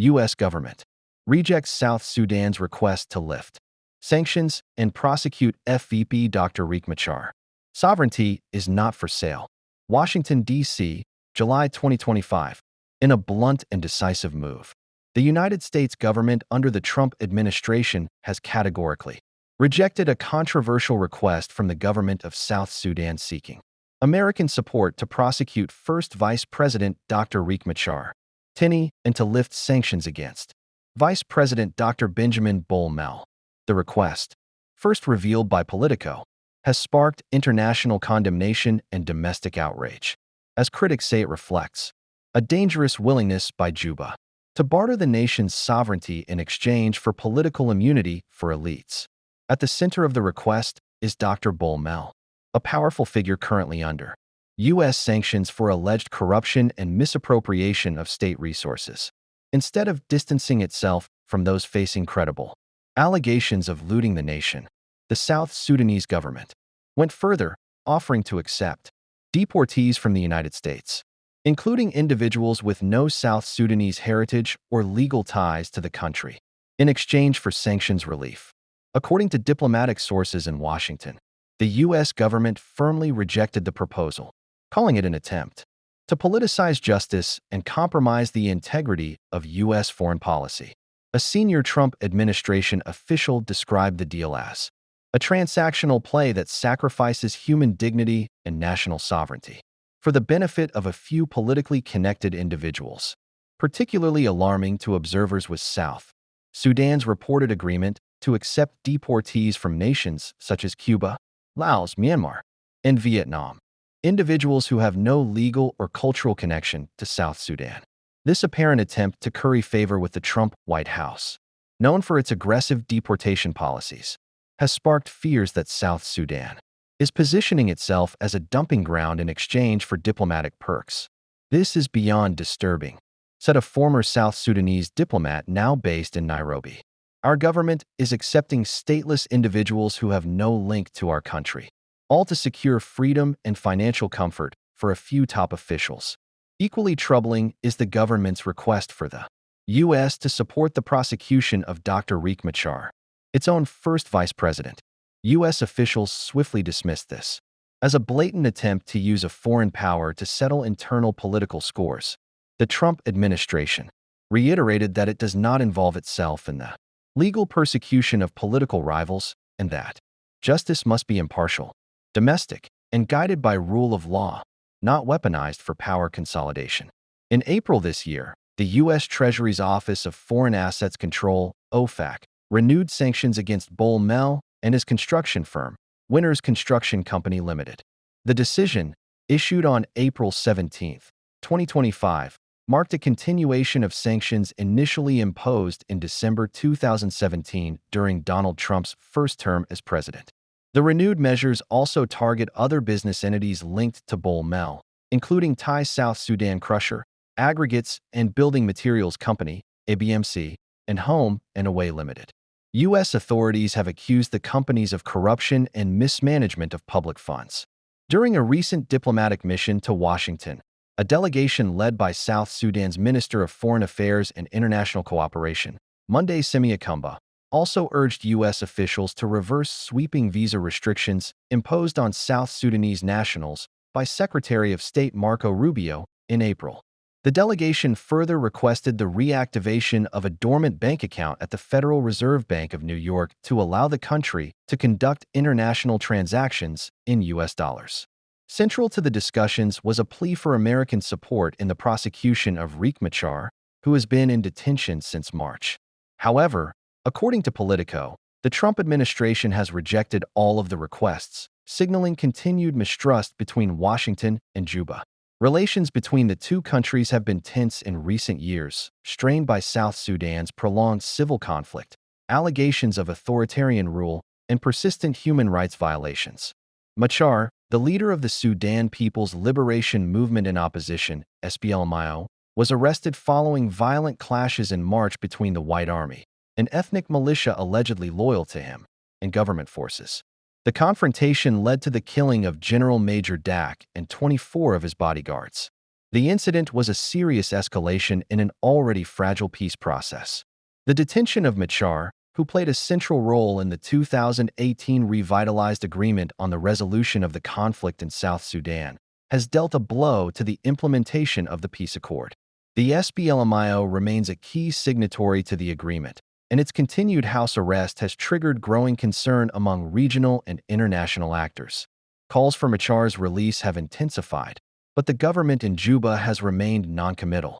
U.S. government rejects South Sudan's request to lift sanctions and prosecute FVP Dr. Riek Machar. Sovereignty is not for sale. Washington, D.C., July 2025. In a blunt and decisive move, the United States government under the Trump administration has categorically rejected a controversial request from the government of South Sudan seeking American support to prosecute First Vice President Dr. Riek Machar, Tinney, and to lift sanctions against Vice President Dr. Benjamin Bull-Mel. The request, first revealed by Politico, has sparked international condemnation and domestic outrage. As critics say, it reflects a dangerous willingness by Juba to barter the nation's sovereignty in exchange for political immunity for elites. At the center of the request is Dr. Bull-Mel, a powerful figure currently under U.S. sanctions for alleged corruption and misappropriation of state resources. Instead of distancing itself from those facing credible allegations of looting the nation, the South Sudanese government went further, offering to accept deportees from the United States, including individuals with no South Sudanese heritage or legal ties to the country, in exchange for sanctions relief. According to diplomatic sources in Washington, the U.S. government firmly rejected the proposal, calling it an attempt to politicize justice and compromise the integrity of U.S. foreign policy. A senior Trump administration official described the deal as a transactional play that sacrifices human dignity and national sovereignty for the benefit of a few politically connected individuals. Particularly alarming to observers was South Sudan's reported agreement to accept deportees from nations such as Cuba, Laos, Myanmar, and Vietnam, individuals who have no legal or cultural connection to South Sudan. This apparent attempt to curry favor with the Trump White House, known for its aggressive deportation policies, has sparked fears that South Sudan is positioning itself as a dumping ground in exchange for diplomatic perks. This is beyond disturbing, said a former South Sudanese diplomat now based in Nairobi. Our government is accepting stateless individuals who have no link to our country, all to secure freedom and financial comfort for a few top officials. Equally troubling is the government's request for the U.S. to support the prosecution of Dr. Riek Machar, its own first vice president. U.S. officials swiftly dismissed this as a blatant attempt to use a foreign power to settle internal political scores. The Trump administration reiterated that it does not involve itself in the legal persecution of political rivals and that justice must be impartial, domestic, and guided by rule of law, not weaponized for power consolidation. In April this year, the U.S. Treasury's Office of Foreign Assets Control, OFAC, renewed sanctions against Bull-Mel and his construction firm, Winners Construction Company Limited. The decision, issued on April 17, 2025, marked a continuation of sanctions initially imposed in December 2017 during Donald Trump's first term as president. The renewed measures also target other business entities linked to Bull-Mel, including Thai South Sudan Crusher, Aggregates and Building Materials Company, ABMC, and Home and Away Limited. U.S. authorities have accused the companies of corruption and mismanagement of public funds. During a recent diplomatic mission to Washington, a delegation led by South Sudan's Minister of Foreign Affairs and International Cooperation, Monday Semiakumba, also urged U.S. officials to reverse sweeping visa restrictions imposed on South Sudanese nationals by Secretary of State Marco Rubio in April. The delegation further requested the reactivation of a dormant bank account at the Federal Reserve Bank of New York to allow the country to conduct international transactions in U.S. dollars. Central to the discussions was a plea for American support in the prosecution of Riek Machar, who has been in detention since March. However, according to Politico, the Trump administration has rejected all of the requests, signaling continued mistrust between Washington and Juba. Relations between the two countries have been tense in recent years, strained by South Sudan's prolonged civil conflict, allegations of authoritarian rule, and persistent human rights violations. Machar, the leader of the Sudan People's Liberation Movement in opposition, SPLMIO, was arrested following violent clashes in March between the White Army, an ethnic militia allegedly loyal to him, and government forces. The confrontation led to the killing of General Major Dak and 24 of his bodyguards. The incident was a serious escalation in an already fragile peace process. The detention of Machar, who played a central role in the 2018 revitalized agreement on the resolution of the conflict in South Sudan, has dealt a blow to the implementation of the peace accord. The SPLMIO remains a key signatory to the agreement, and its continued house arrest has triggered growing concern among regional and international actors. Calls for Machar's release have intensified, but the government in Juba has remained non-committal.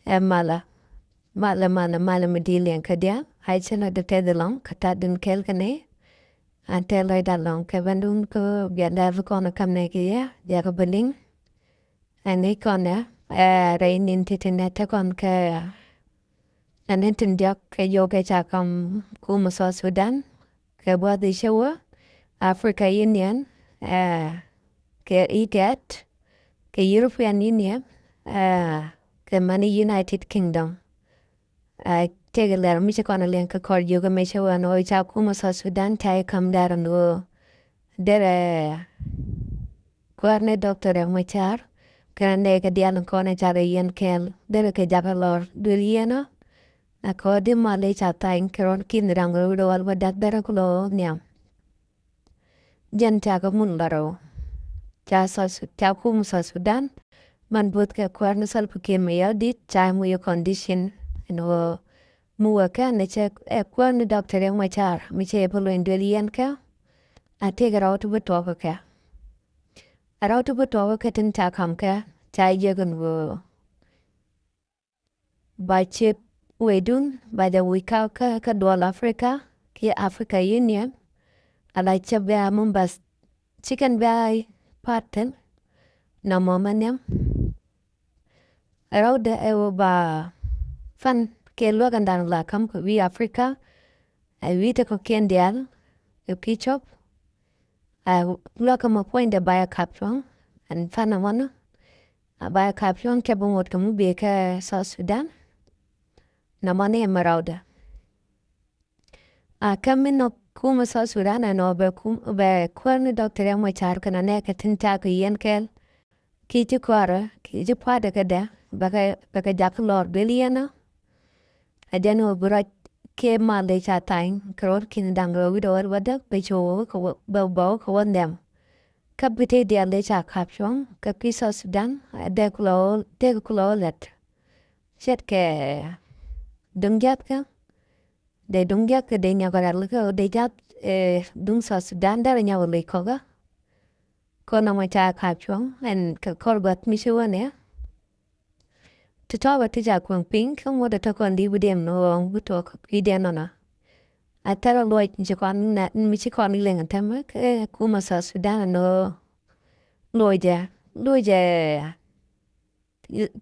Mala medilian kadia, haichana de tedelong, katadun kelkane, until I dalong, kevandun ko biadav kamne kia, jakabaling, and ikona, rain in titineta ka, and intin diak yoga chakam kuma Sudan, kabwa showa, Africa Union, ke IGAT, ke European Union, ke Money United Kingdom. Take a letter, Michikona Lenka called Yoga Mesha and Oicha Kuma Sudan, Tai come there and go. There Guarne Doctor of Machar, can make a dial and corner Yen Kel, there a Jabalor, Duriana. According to Malay Chatain, Caron Kinrango, or that better glow, Niam. Jen Tago Mundaro. Takum Sudan, man both ke Quarnasal Pukimia did time with your condition and Muaka, nature a quern doctor in my char, Michapolo in Delianka. I take her out of a talker. A out of a talker in Takamka, Chai Jagan wo. By chip Wedun, by the Wikauka, Kadwal Africa, Kia Africa Union, I like Chabia Mumbas chicken by Parton, no momanium. I wrote the Ewa Fan. Ke luagan dan la kam ko vi Africa ai vita ko kendial e pichop ai luaga mo point de baya kapchon and fana wana a baya kapchon ke bumot kamu be ka South Sudan na mane marauda a kamin no kuma South Sudan no be kwarni doctor mo char kana ne ka tinta ko yen kel ki ti kwara ki ti pada kada baka jak lord beliana Ajano burat ke Malay Chatain, Karol Kindango widowed wadak, Becho, Bobo, one them. Capite de Alecha caption, Capisa Sudan, a deculo let. Shetke Dungyapka, they Dungyaka, they never look, they jat Dungsa Sudan, there in your lekoga. Kona my cha caption, and Corbat Michuane. To talk about Tijak Pink, and what I talk on the with them no we talk Idianona. I tell a Lloyd Jacon Nat Michicon Ling and Tamak, Kuma Sudan no Lloydia,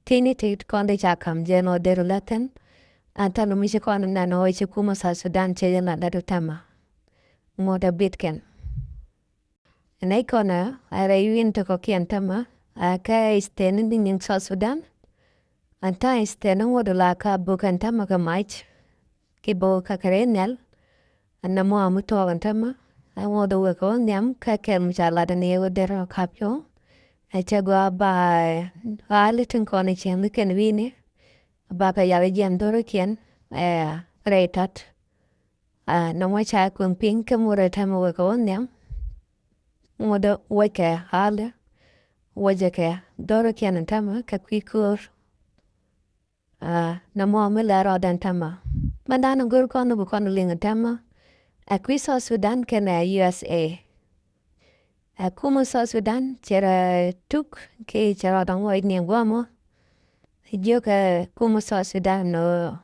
Tini take Conde Jacam, General de Latin, and tell Michicon and Nano Kuma Sudan Chayan at that Tama. More the bitken. An icona, I ravine to Cocky and Tama, I carry standing in South Sudan. Antais tenang wadulaka bukan tama ka maich kibo ka karenel anna mo amuto antama I want to work on them kakel mchala da ne wadero kapyo I chagwa ba alitin koni chen liken vini ba ka yari jem doro kien retat na mo cha kun pink mura tama work on them moda wake hale wajake doro kien antama ka kwikur na mo me laro dan tama. Madana gur kono bu kono linga tama. South Sudan kena U.S.A. Kumu South Sudan chera tuk ke chera dang wai ni wamo. Joga kumu South Sudan no.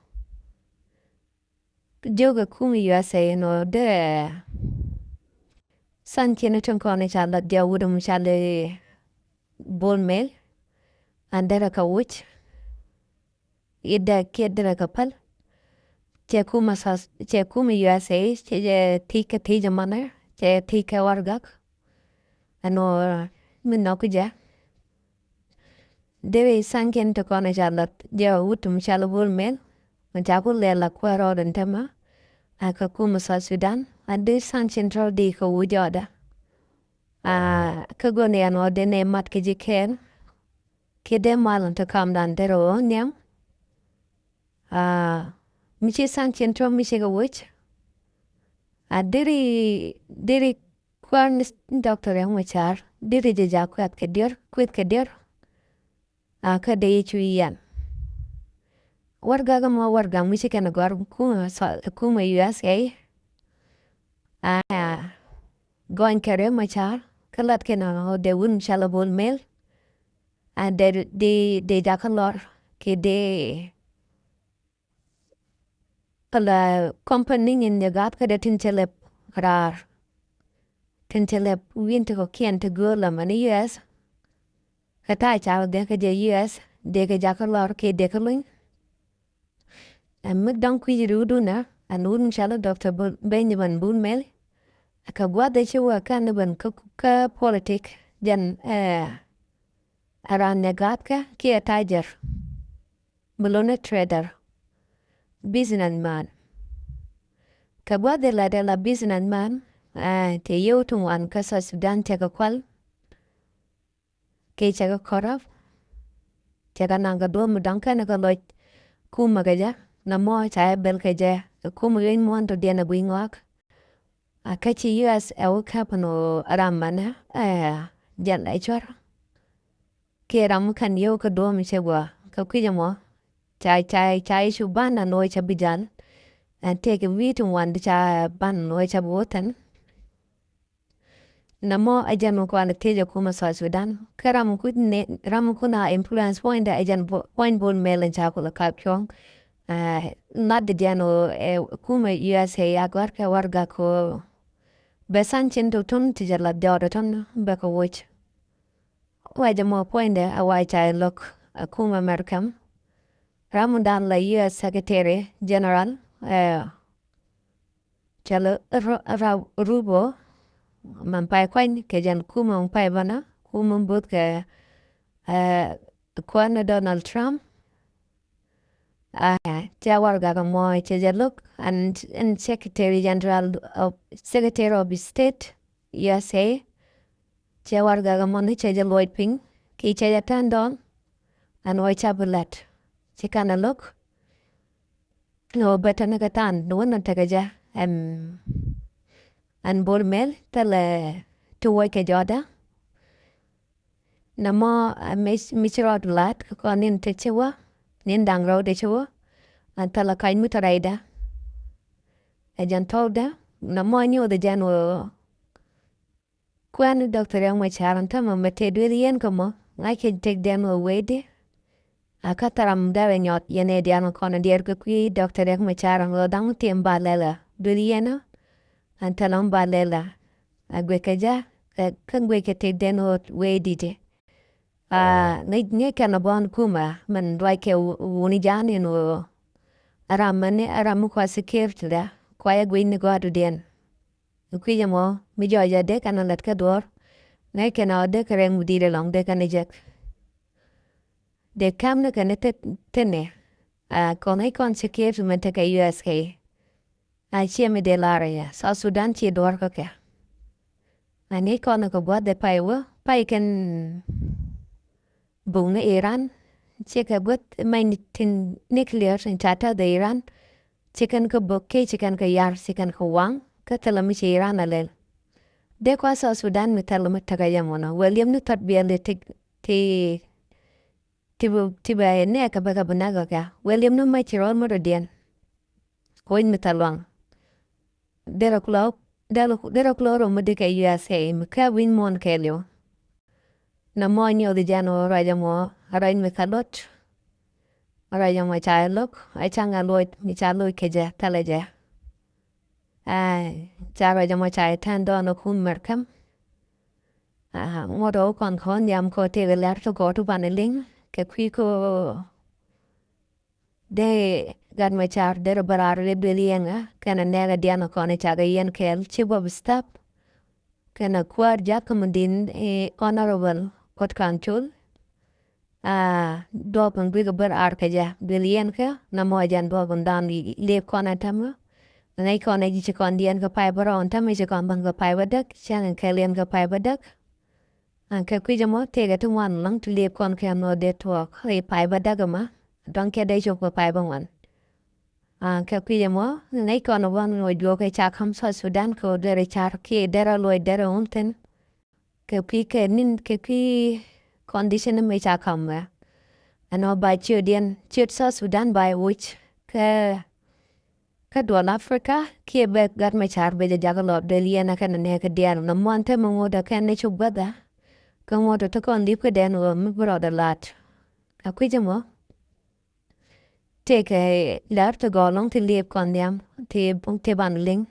Joga kumu U.S.A. no de. San kena tung kono chala dia wudum chale bol mel. Andera ka wuch. Ida kedra kapal che kuma U.S.A. che tika tija mana che tika wargak ano minokuja dewe sanken to kona jalat dia utum chalabul mel majabul lela kwaro dan tema aka kuma South Sudan ade san central ko wujada kagone ano de ne mat ke jiken Kede malon to calm down dero nyam. Michi sanction tro michi go witch. Diri kwan doctor yang machar. Diri jaja kwat kedir. Ka de yan. Warga ga mo warga michi kana gwar kuma U.S.A. Going kere machar. Kalat kena de wun shalabol mail. De jakalor ke de kala company in the gat kada tintelep rar tintelep winter ko kien to go la mani US kata cha de ka je US de ka jakalor ke de kalin mid don ku rudu na anun shala Dr. Benjamin Bunmel ka gwa de chewa kan ban ka politic jan aran negatka ki a tiger Bologna trader businessman ka gwa de la businessman te yau tun wan ka South Sudan te ka kwal ke te ka koraf te ka nanga do mu dan ka na ka loit kuma ga ja na mo cha bel ka ja kuma yin mo to de na gwingwak ka chi US e o ka pano ramana jan lai chor ke ram kan yau ka do mi chegwa ka kwija mo chai shu bana no cha bijan te ka witu wan cha ban no cha botan Namo ajan mo kwa teja kuma South Sudan. Karam kuna influence point ajan point bon melen chakula kapchong. Not the jano kuma U.S.A. agwarka warga ko besan chinto tun tijala deoda tun beka wich. Waja mo point awai chai look kuma Amerikam. Ramundan la U.S. Secretary General chalo rubo mampai kwan ke jan kuma mampai bana kuma but ke kwan Donald Trump jawar gaga mo che look and Secretary of State U.S.A. jawar gaga mo ni che Lloyd Ping ki che Turndown and oi chabulet che kana look no better nagatan no na tagaja an bol mel tele tuwai ke joda na mo misirot lat ko nin te chewa nin dang ro de chewa an tala kain mutaraida jan tolda na mo ni o de jan o kwan doctor yang ma charan ta ma mete dweli yen ko mo ngai ke tek den o wede akataram dare nyot yene diano kono dier ko kui doctor yang ma charan lo dang tim balela dweli yena an talam balela agwekaja kan gweke te deno we dite ne kana bon kuma man like woni jani no aram kwa sekirtla kwa ya gwin go adu den kuya mo mi joja de kana lat ka dor ne kana de karen mudire long de kana jek de kam ne kana tene kon sekirt men te ka U.S.A. Chiemi de lara South Sudan chi dor ka ke Ani kono ko gwa de pai ken bung Iran chika but main tin nuclear in chata de Iran chicken ko bokke chicken ko yar chicken ko wang ka talami chi Iran alel de kwa South Sudan mi talami tagaya mona William nu tat biele ti ba ne ka baga bunaga ka William nu mai chirol mo den koin mi talwang dero kloro mo de ka U.S.A. mi ka win mon kelio na mo nyo de jano raja mo arain mi kalot raja mo chai lok ai changa loit mi cha loit keja talaja cha raja mo chai Turndown no kun merkam mo do kon yam ko te ler to go to paneling ke kui ko de gad mo char de barar le belienga kana nega diano kon cha ga yen kel chibo stop kana kwar jakamudin honorable pot control dopen gwiga bar arkaja bilien ka na mo jan dopen dan le kona tamu na kona ji kon dien ka pai baron tamu ji kon bang ka pai wadak chan kelien ka pai wadak Ke kuja mo tega tu wan lang tu liep kon ke no de to kai pai ba daga ma. Don ke de jok pa pai ba wan. Ke kuja mo nei kon wan no jo ke cha kam South Sudan ko dere char ki dere loy dere unten. Ke pi ke nin ke pi condition me cha kam ma. Ano ba chudien chud South Sudan by which ke dual Africa ki be gat me char be jaga lo de liena kan ne ke dian no monte mo da kan ne chuk bada. Con ngô to con lip ke den wo mi bro da lat. A kuja mo. Take lar to go long to lip con yam. Te ban ling.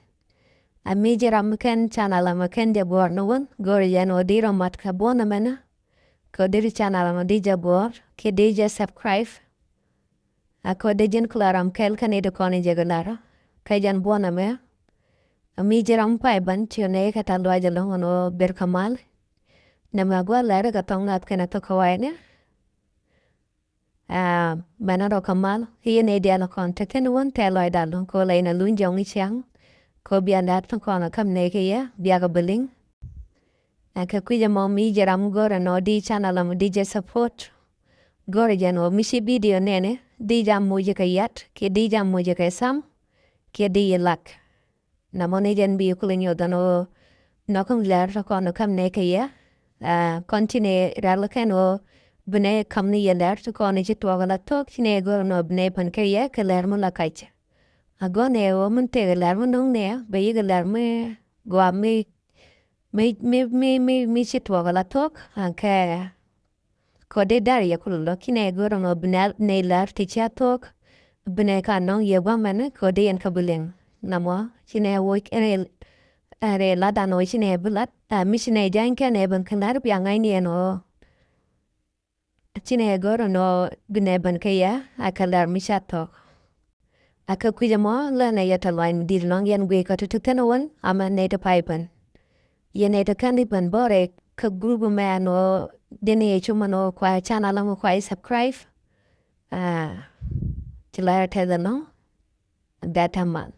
A major American channel American de bor no one. Go yan o diro mat ka bona mena. Ko diri channel mo dija bor. Ke dija subscribe. A ko dijen klaram kel kaneda koni jagulara. Kajan bona me. A major pai ban tione ka talwa jalong no ber kamal. Nama gua lara ka tong nat kana to kawaine. Manaro kamal, hiya ne dia la contact and one tell I dalon ko la ina lun jong chang. Ko bia nat pan kona kam ne ke ya, bia ga beling. Ka kuja mo mi jaram gora no di channel am DJ support. Gora jano mi si video nene, di jam moja ka yat, ke di jam moja ka sam, ke di lak. Na mo ne jen bi kulin yo dano no kam lar ta kona kam ne ke ya. Continue ralakan o bene kamni yeler to kone chit wagala tok chine go no bene pan ke ye ke ler mo la kaiche. Ago ne o mun te ler mo nong ne be ye ler me go me chit wagala tok an ke ko de dar ye kulo kine go no bene ne ler ti cha tok bene ka no ye wa men ko de en kabuling namo chine wo ene are la da no chine bulat mi chine jan ke ne ban kan lar bi angai ne no chine goro no bine ke ya akalar mi chatok aka kuja mo la na yata line dir long yan gwe ka tutena won ama ne ta pipen ye ne ta kandi ban bore ka group ma no dene chuma no kwa channel mo kwa subscribe tila ta no data man